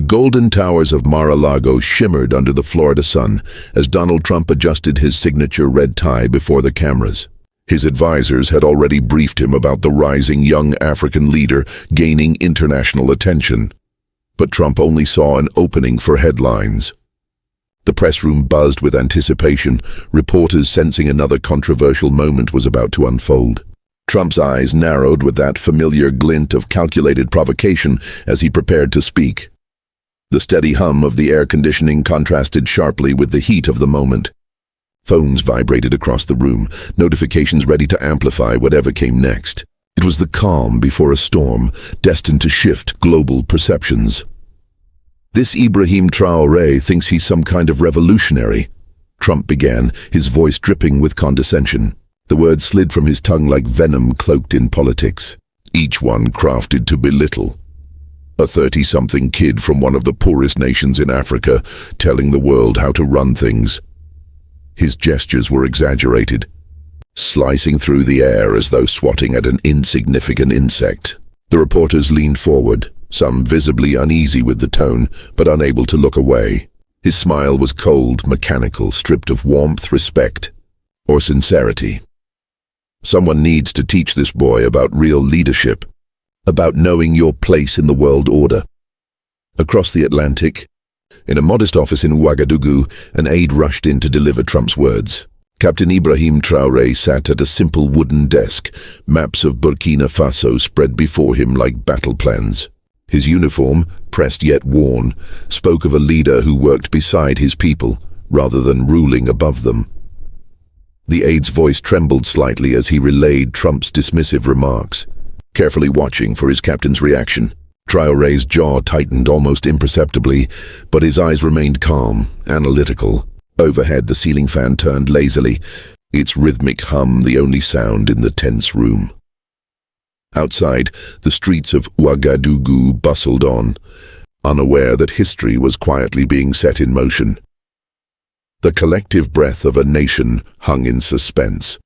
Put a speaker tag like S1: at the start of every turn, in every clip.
S1: golden towers of Mar-a-Lago shimmered under the Florida sun as Donald Trump adjusted his signature red tie before the cameras. His advisors had already briefed him about the rising young African leader gaining international attention. But Trump only saw an opening for headlines. The press room buzzed with anticipation, reporters sensing another controversial moment was about to unfold. Trump's eyes narrowed with that familiar glint of calculated provocation as he prepared to speak. The steady hum of the air conditioning contrasted sharply with the heat of the moment. Phones vibrated across the room, notifications ready to amplify whatever came next. It was the calm before a storm, destined to shift global perceptions. "This Ibrahim Traoré thinks he's some kind of revolutionary," Trump began, his voice dripping with condescension. The words slid from his tongue like venom cloaked in politics, each one crafted to belittle. A 30-something kid from one of the poorest nations in Africa, telling the world how to run things. His gestures were exaggerated, slicing through the air as though swatting at an insignificant insect. The reporters leaned forward, some visibly uneasy with the tone, but unable to look away. His smile was cold, mechanical, stripped of warmth, respect, or sincerity. Someone needs to teach this boy about real leadership, about knowing your place in the world order. Across the Atlantic, in a modest office in Ouagadougou, an aide rushed in to deliver Trump's words. Captain Ibrahim Traoré sat at a simple wooden desk, maps of Burkina Faso spread before him like battle plans. His uniform, pressed yet worn, spoke of a leader who worked beside his people, rather than ruling above them. The aide's voice trembled slightly as he relayed Trump's dismissive remarks, carefully watching for his captain's reaction. Traoré's jaw tightened almost imperceptibly, but his eyes remained calm, analytical. Overhead, the ceiling fan turned lazily, its rhythmic hum the only sound in the tense room. Outside, the streets of Ouagadougou bustled on, unaware that history was quietly being set in motion. The collective breath of a nation hung in suspense,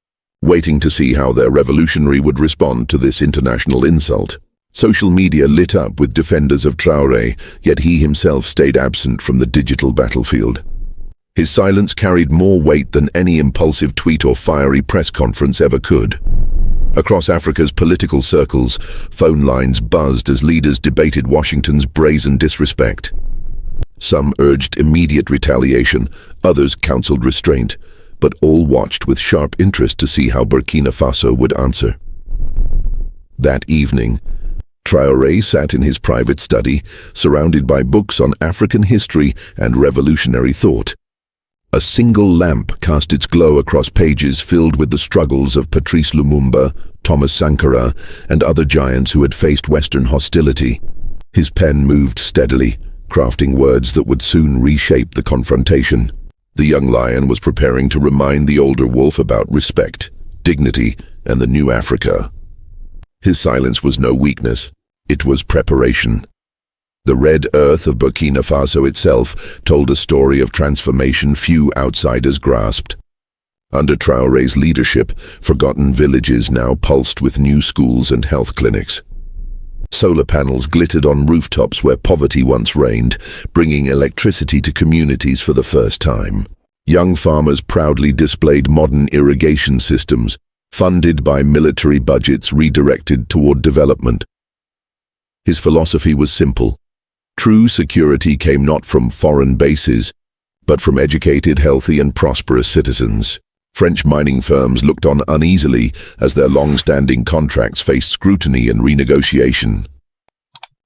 S1: waiting to see how their revolutionary would respond to this international insult. Social media lit up with defenders of Traoré, yet he himself stayed absent from the digital battlefield. His silence carried more weight than any impulsive tweet or fiery press conference ever could. Across Africa's political circles, phone lines buzzed as leaders debated Washington's brazen disrespect. Some urged immediate retaliation, others counseled restraint, but all watched with sharp interest to see how Burkina Faso would answer. That evening, Traoré sat in his private study, surrounded by books on African history and revolutionary thought. A single lamp cast its glow across pages filled with the struggles of Patrice Lumumba, Thomas Sankara, and other giants who had faced Western hostility. His pen moved steadily, crafting words that would soon reshape the confrontation. The young lion was preparing to remind the older wolf about respect, dignity, and the new Africa. His silence was no weakness, it was preparation. The red earth of Burkina Faso itself told a story of transformation few outsiders grasped. Under Traoré's leadership, forgotten villages now pulsed with new schools and health clinics. Solar panels glittered on rooftops where poverty once reigned, bringing electricity to communities for the first time. Young farmers proudly displayed modern irrigation systems, funded by military budgets redirected toward development. His philosophy was simple. True security came not from foreign bases, but from educated, healthy, and prosperous citizens. French mining firms looked on uneasily as their long-standing contracts faced scrutiny and renegotiation.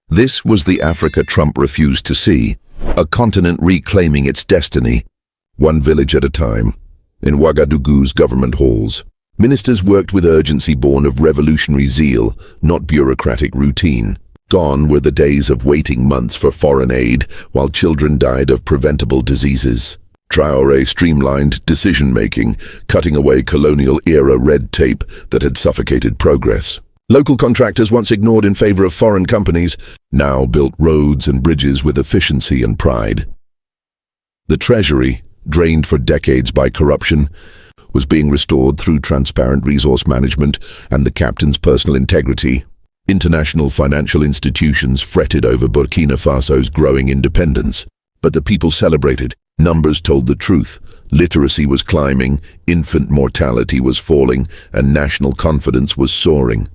S1: This was the Africa Trump refused to see, a continent reclaiming its destiny, one village at a time. In Ouagadougou's government halls, ministers worked with urgency born of revolutionary zeal, not bureaucratic routine. Gone were the days of waiting months for foreign aid while children died of preventable diseases. Traoré streamlined decision-making, cutting away colonial-era red tape that had suffocated progress. Local contractors, once ignored in favor of foreign companies, now built roads and bridges with efficiency and pride. The treasury, drained for decades by corruption, was being restored through transparent resource management and the captain's personal integrity. International financial institutions fretted over Burkina Faso's growing independence, but the people celebrated. Numbers told the truth. Literacy was climbing, infant mortality was falling, and national confidence was soaring.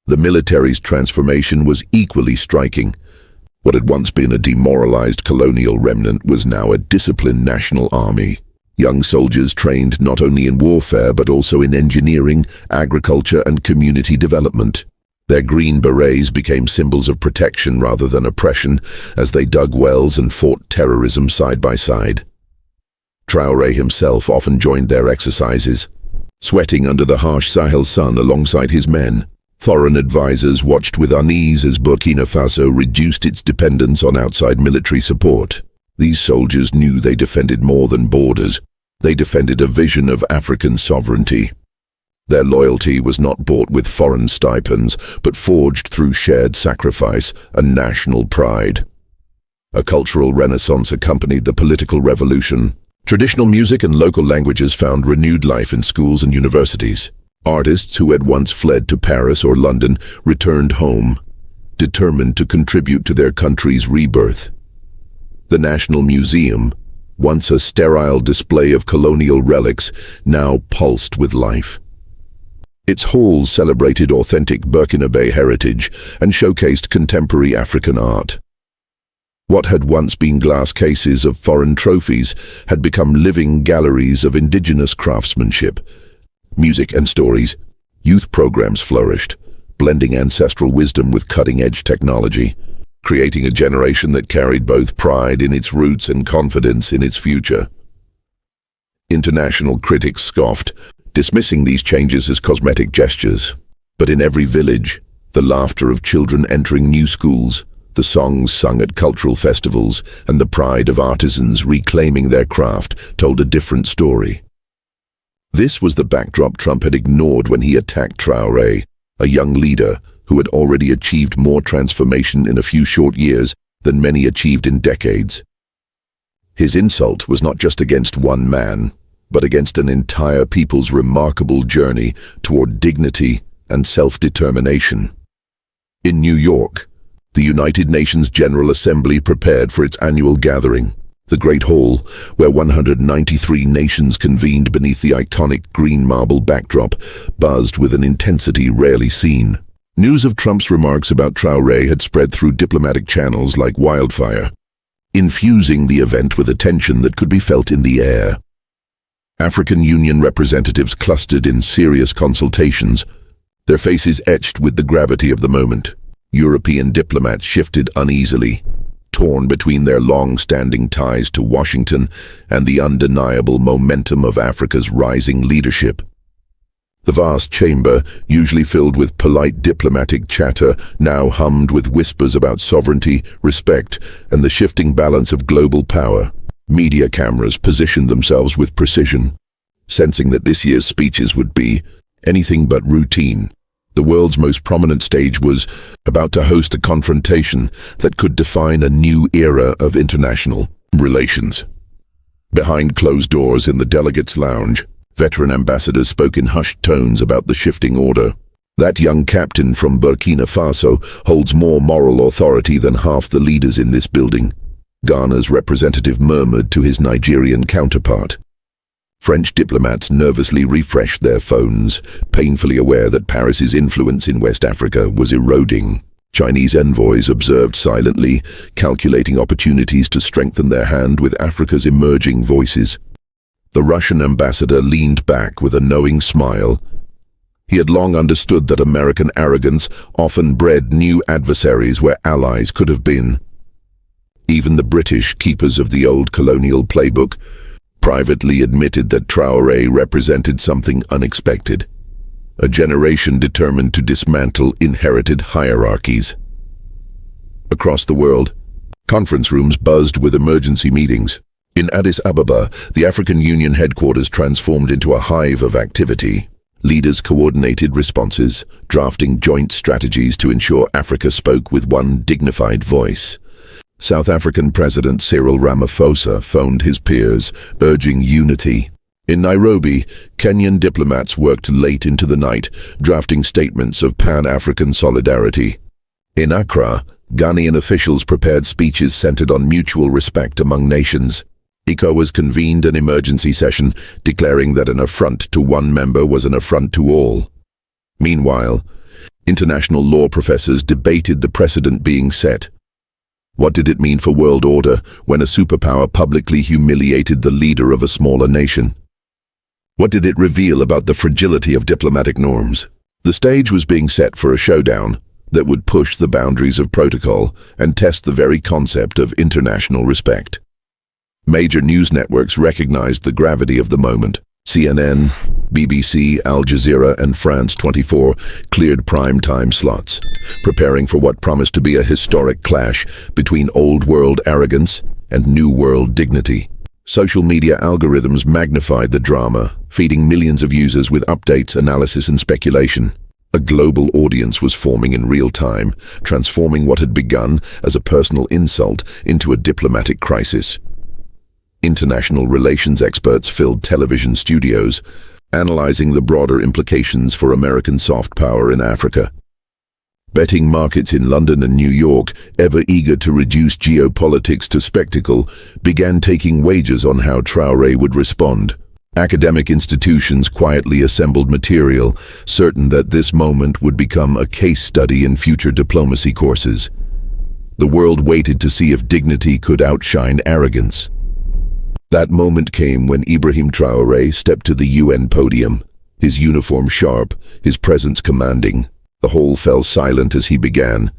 S1: The military's transformation was equally striking. What had once been a demoralized colonial remnant was now a disciplined national army. Young soldiers trained not only in warfare but also in engineering, agriculture, and community development. Their green berets became symbols of protection rather than oppression as they dug wells and fought terrorism side by side. Traoré himself often joined their exercises, sweating under the harsh Sahel sun alongside his men. Foreign advisors watched with unease as Burkina Faso reduced its dependence on outside military support. These soldiers knew they defended more than borders. They defended a vision of African sovereignty. Their loyalty was not bought with foreign stipends, but forged through shared sacrifice and national pride. A cultural renaissance accompanied the political revolution. Traditional music and local languages found renewed life in schools and universities. Artists who had once fled to Paris or London returned home, determined to contribute to their country's rebirth. The National Museum, once a sterile display of colonial relics, now pulsed with life. Its halls celebrated authentic Burkinabe heritage and showcased contemporary African art. What had once been glass cases of foreign trophies had become living galleries of indigenous craftsmanship. Music and stories, youth programs flourished, blending ancestral wisdom with cutting-edge technology, creating a generation that carried both pride in its roots and confidence in its future. International critics scoffed, dismissing these changes as cosmetic gestures. But in every village, the laughter of children entering new schools, the songs sung at cultural festivals, and the pride of artisans reclaiming their craft told a different story. This was the backdrop Trump had ignored when he attacked Traoré, a young leader who had already achieved more transformation in a few short years than many achieved in decades. His insult was not just against one man, but against an entire people's remarkable journey toward dignity and self-determination. In New York, the United Nations General Assembly prepared for its annual gathering. The Great Hall, where 193 nations convened beneath the iconic green marble backdrop, buzzed with an intensity rarely seen. News of Trump's remarks about Traoré had spread through diplomatic channels like wildfire, infusing the event with a tension that could be felt in the air. African Union representatives clustered in serious consultations, their faces etched with the gravity of the moment. European diplomats shifted uneasily, torn between their long-standing ties to Washington and the undeniable momentum of Africa's rising leadership. The vast chamber, usually filled with polite diplomatic chatter, now hummed with whispers about sovereignty, respect, and the shifting balance of global power. Media cameras positioned themselves with precision, sensing that this year's speeches would be anything but routine. The world's most prominent stage was about to host a confrontation that could define a new era of international relations. Behind closed doors in the delegates' lounge, veteran ambassadors spoke in hushed tones about the shifting order. That young captain from Burkina Faso holds more moral authority than half the leaders in this building, Ghana's representative murmured to his Nigerian counterpart. French diplomats nervously refreshed their phones, painfully aware that Paris's influence in West Africa was eroding. Chinese envoys observed silently, calculating opportunities to strengthen their hand with Africa's emerging voices. The Russian ambassador leaned back with a knowing smile. He had long understood that American arrogance often bred new adversaries where allies could have been. Even the British, keepers of the old colonial playbook, privately admitted that Traoré represented something unexpected. A generation determined to dismantle inherited hierarchies. Across the world, conference rooms buzzed with emergency meetings. In Addis Ababa, the African Union headquarters transformed into a hive of activity. Leaders coordinated responses, drafting joint strategies to ensure Africa spoke with one dignified voice. South African President Cyril Ramaphosa phoned his peers, urging unity. In Nairobi, Kenyan diplomats worked late into the night, drafting statements of Pan-African solidarity. In Accra, Ghanaian officials prepared speeches centered on mutual respect among nations. ECOWAS convened an emergency session, declaring that an affront to one member was an affront to all. Meanwhile, international law professors debated the precedent being set. What did it mean for world order when a superpower publicly humiliated the leader of a smaller nation? What did it reveal about the fragility of diplomatic norms? The stage was being set for a showdown that would push the boundaries of protocol and test the very concept of international respect. Major news networks recognized the gravity of the moment. CNN, BBC, Al Jazeera, and France 24 cleared prime-time slots, preparing for what promised to be a historic clash between old-world arrogance and new-world dignity. Social media algorithms magnified the drama, feeding millions of users with updates, analysis, and speculation. A global audience was forming in real time, transforming what had begun as a personal insult into a diplomatic crisis. International relations experts filled television studios, analyzing the broader implications for American soft power in Africa. Betting markets in London and New York, ever eager to reduce geopolitics to spectacle, began taking wagers on how Traoré would respond. Academic institutions quietly assembled material, certain that this moment would become a case study in future diplomacy courses. The world waited to see if dignity could outshine arrogance. That moment came when Ibrahim Traoré stepped to the UN podium, his uniform sharp, his presence commanding. The whole fell silent as he began,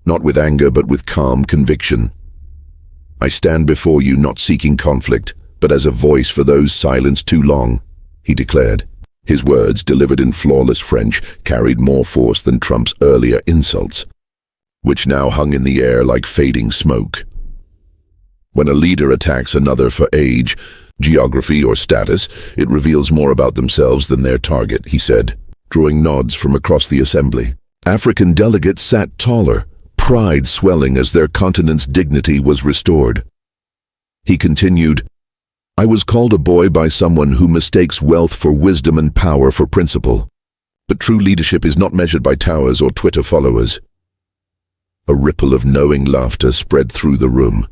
S1: not with anger but with calm conviction. "I stand before you not seeking conflict, but as a voice for those silenced too long," he declared. His words, delivered in flawless French, carried more force than Trump's earlier insults, which now hung in the air like fading smoke. When a leader attacks another for age, geography, or status, it reveals more about themselves than their target, he said, drawing nods from across the assembly. African delegates sat taller, pride swelling as their continent's dignity was restored. He continued, "I was called a boy by someone who mistakes wealth for wisdom and power for principle. But true leadership is not measured by towers or Twitter followers." A ripple of knowing laughter spread through the room.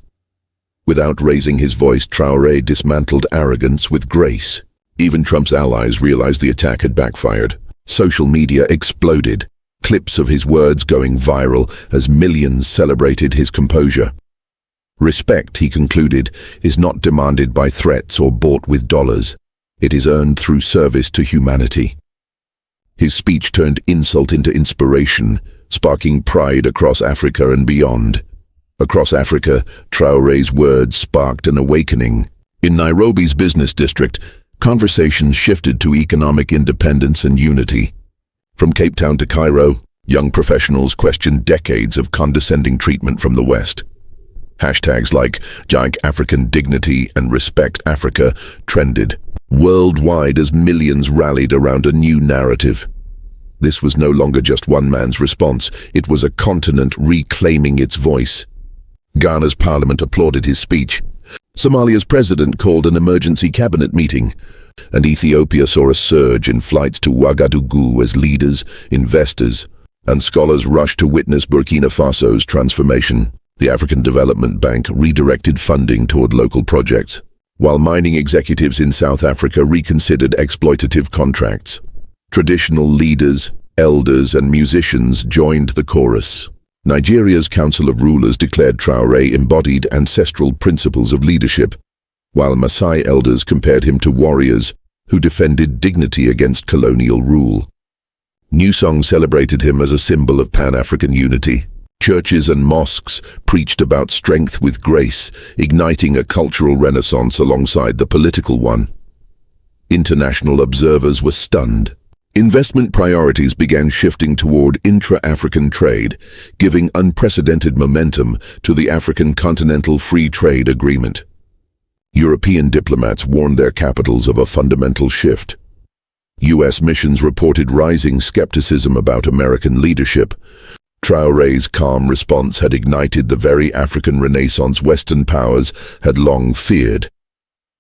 S1: Without raising his voice, Traoré dismantled arrogance with grace. Even Trump's allies realized the attack had backfired. Social media exploded, clips of his words going viral as millions celebrated his composure. Respect, he concluded, is not demanded by threats or bought with dollars. It is earned through service to humanity. His speech turned insult into inspiration, sparking pride across Africa and beyond. Across Africa, Traoré's words sparked an awakening. In Nairobi's business district, conversations shifted to economic independence and unity. From Cape Town to Cairo, young professionals questioned decades of condescending treatment from the West. Hashtags like Giant African Dignity and Respect Africa trended worldwide as millions rallied around a new narrative. This was no longer just one man's response, it was a continent reclaiming its voice. Ghana's parliament applauded his speech. Somalia's president called an emergency cabinet meeting, and Ethiopia saw a surge in flights to Ouagadougou as leaders, investors, and scholars rushed to witness Burkina Faso's transformation. The African Development Bank redirected funding toward local projects, while mining executives in South Africa reconsidered exploitative contracts. Traditional leaders, elders, and musicians joined the chorus. Nigeria's Council of Rulers declared Traoré embodied ancestral principles of leadership, while Maasai elders compared him to warriors who defended dignity against colonial rule. New songs celebrated him as a symbol of Pan-African unity. Churches and mosques preached about strength with grace, igniting a cultural renaissance alongside the political one. International observers were stunned. Investment priorities began shifting toward intra-African trade, giving unprecedented momentum to the African Continental Free Trade Agreement. European diplomats warned their capitals of a fundamental shift. U.S. missions reported rising skepticism about American leadership. Traoré's calm response had ignited the very African Renaissance Western powers had long feared.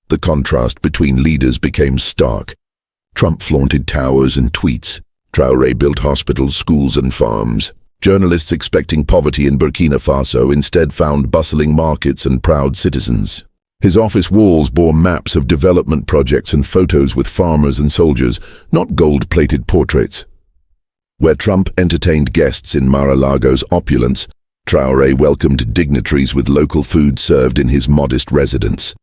S1: The contrast between leaders became stark. Trump flaunted towers and tweets. Traoré built hospitals, schools and farms. Journalists expecting poverty in Burkina Faso instead found bustling markets and proud citizens. His office walls bore maps of development projects and photos with farmers and soldiers, not gold-plated portraits. Where Trump entertained guests in Mar-a-Lago's opulence, Traoré welcomed dignitaries with local food served in his modest residence.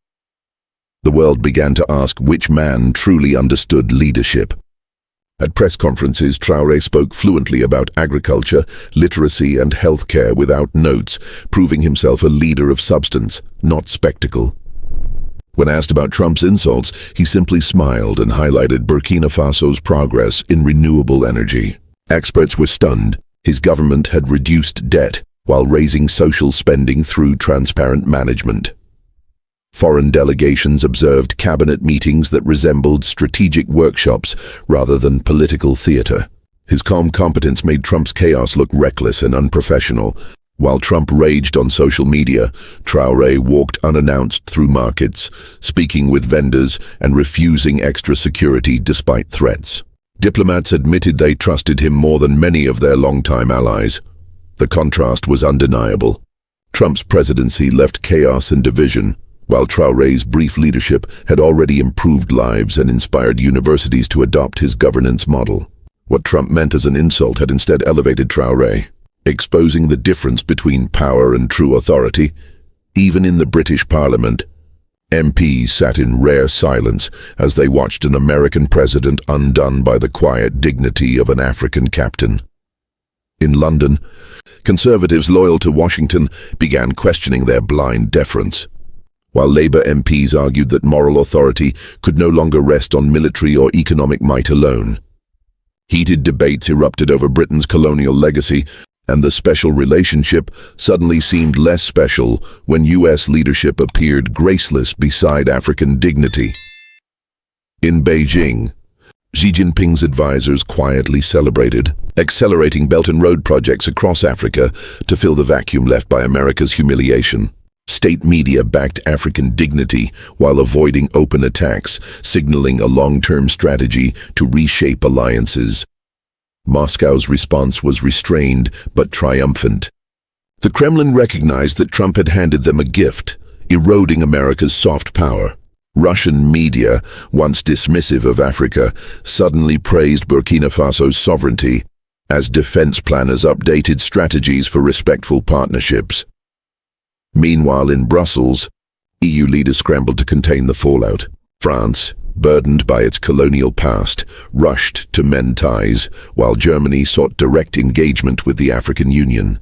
S1: The world began to ask which man truly understood leadership. At press conferences, Traoré spoke fluently about agriculture, literacy and healthcare without notes, proving himself a leader of substance, not spectacle. When asked about Trump's insults, he simply smiled and highlighted Burkina Faso's progress in renewable energy. Experts were stunned. His government had reduced debt while raising social spending through transparent management. Foreign delegations observed cabinet meetings that resembled strategic workshops rather than political theater. His calm competence made Trump's chaos look reckless and unprofessional. While Trump raged on social media, Traoré walked unannounced through markets, speaking with vendors and refusing extra security despite threats. Diplomats admitted they trusted him more than many of their longtime allies. The contrast was undeniable. Trump's presidency left chaos and division, while Traoré's brief leadership had already improved lives and inspired universities to adopt his governance model. What Trump meant as an insult had instead elevated Traoré, exposing the difference between power and true authority. Even in the British Parliament, MPs sat in rare silence as they watched an American president undone by the quiet dignity of an African captain. In London, conservatives loyal to Washington began questioning their blind deference, while Labour MPs argued that moral authority could no longer rest on military or economic might alone. Heated debates erupted over Britain's colonial legacy, and the special relationship suddenly seemed less special when US leadership appeared graceless beside African dignity. In Beijing, Xi Jinping's advisors quietly celebrated, accelerating Belt and Road projects across Africa to fill the vacuum left by America's humiliation. State media backed African dignity while avoiding open attacks, signaling a long-term strategy to reshape alliances. Moscow's response was restrained but triumphant. The Kremlin recognized that Trump had handed them a gift, eroding America's soft power. Russian media, once dismissive of Africa, suddenly praised Burkina Faso's sovereignty as defense planners updated strategies for respectful partnerships. Meanwhile, in Brussels, EU leaders scrambled to contain the fallout. France, burdened by its colonial past, rushed to mend ties, while Germany sought direct engagement with the African Union.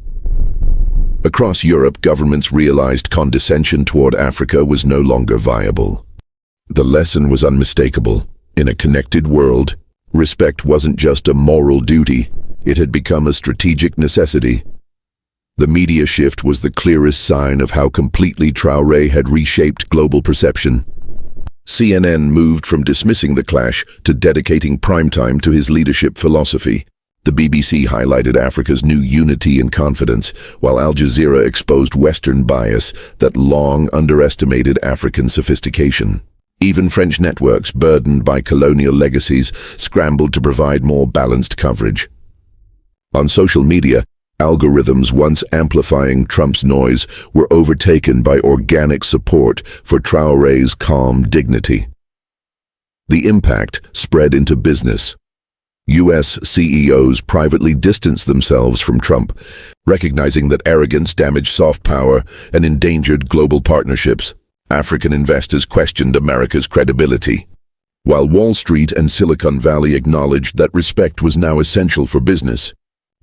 S1: Across Europe, governments realized condescension toward Africa was no longer viable. The lesson was unmistakable. In a connected world, respect wasn't just a moral duty, it had become a strategic necessity. The media shift was the clearest sign of how completely Traoré had reshaped global perception. CNN moved from dismissing the clash to dedicating primetime to his leadership philosophy. The BBC highlighted Africa's new unity and confidence, while Al Jazeera exposed Western bias that long underestimated African sophistication. Even French networks, burdened by colonial legacies, scrambled to provide more balanced coverage. On social media, algorithms once amplifying Trump's noise were overtaken by organic support for Traoré's calm dignity. The impact spread into business. US CEOs privately distanced themselves from Trump, recognizing that arrogance damaged soft power and endangered global partnerships. African investors questioned America's credibility, while Wall Street and Silicon Valley acknowledged that respect was now essential for business.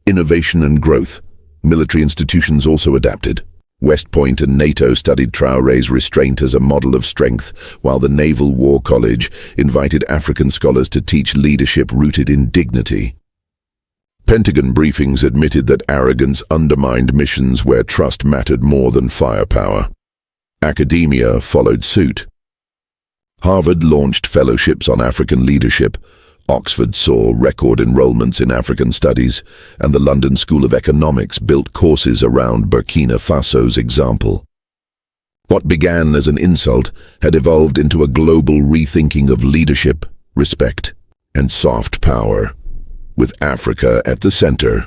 S1: Innovation and growth. Military institutions also adapted. West Point and NATO studied Traoré's restraint as a model of strength, while the Naval War College invited African scholars to teach leadership rooted in dignity. Pentagon briefings admitted that arrogance undermined missions where trust mattered more than firepower. Academia followed suit. Harvard launched fellowships on African leadership. Oxford saw record enrollments in African studies, and the London School of Economics built courses around Burkina Faso's example. What began as an insult had evolved into a global rethinking of leadership, respect, and soft power, with Africa at the center.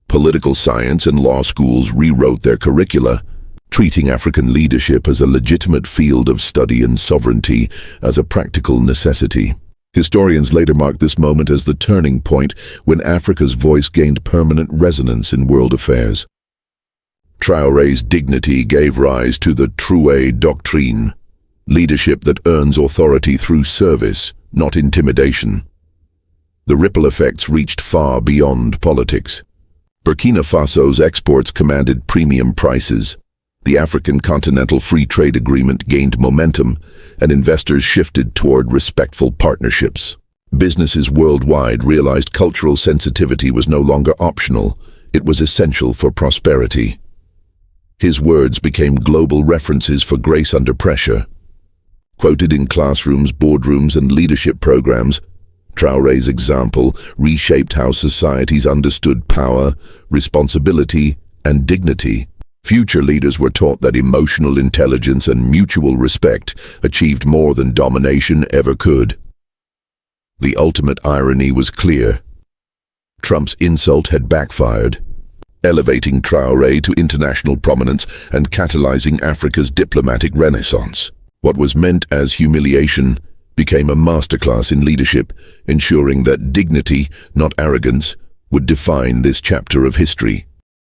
S1: Political science and law schools rewrote their curricula, treating African leadership as a legitimate field of study and sovereignty as a practical necessity. Historians later marked this moment as the turning point when Africa's voice gained permanent resonance in world affairs. Traoré's dignity gave rise to the Traoré doctrine, leadership that earns authority through service, not intimidation. The ripple effects reached far beyond politics. Burkina Faso's exports commanded premium prices. The African Continental Free Trade Agreement gained momentum, and investors shifted toward respectful partnerships. Businesses worldwide realized cultural sensitivity was no longer optional, it was essential for prosperity. His words became global references for grace under pressure. Quoted in classrooms, boardrooms, and leadership programs, Traoré's example reshaped how societies understood power, responsibility, and dignity. Future leaders were taught that emotional intelligence and mutual respect achieved more than domination ever could. The ultimate irony was clear. Trump's insult had backfired, elevating Traoré to international prominence and catalyzing Africa's diplomatic renaissance. What was meant as humiliation became a masterclass in leadership, ensuring that dignity, not arrogance, would define this chapter of history.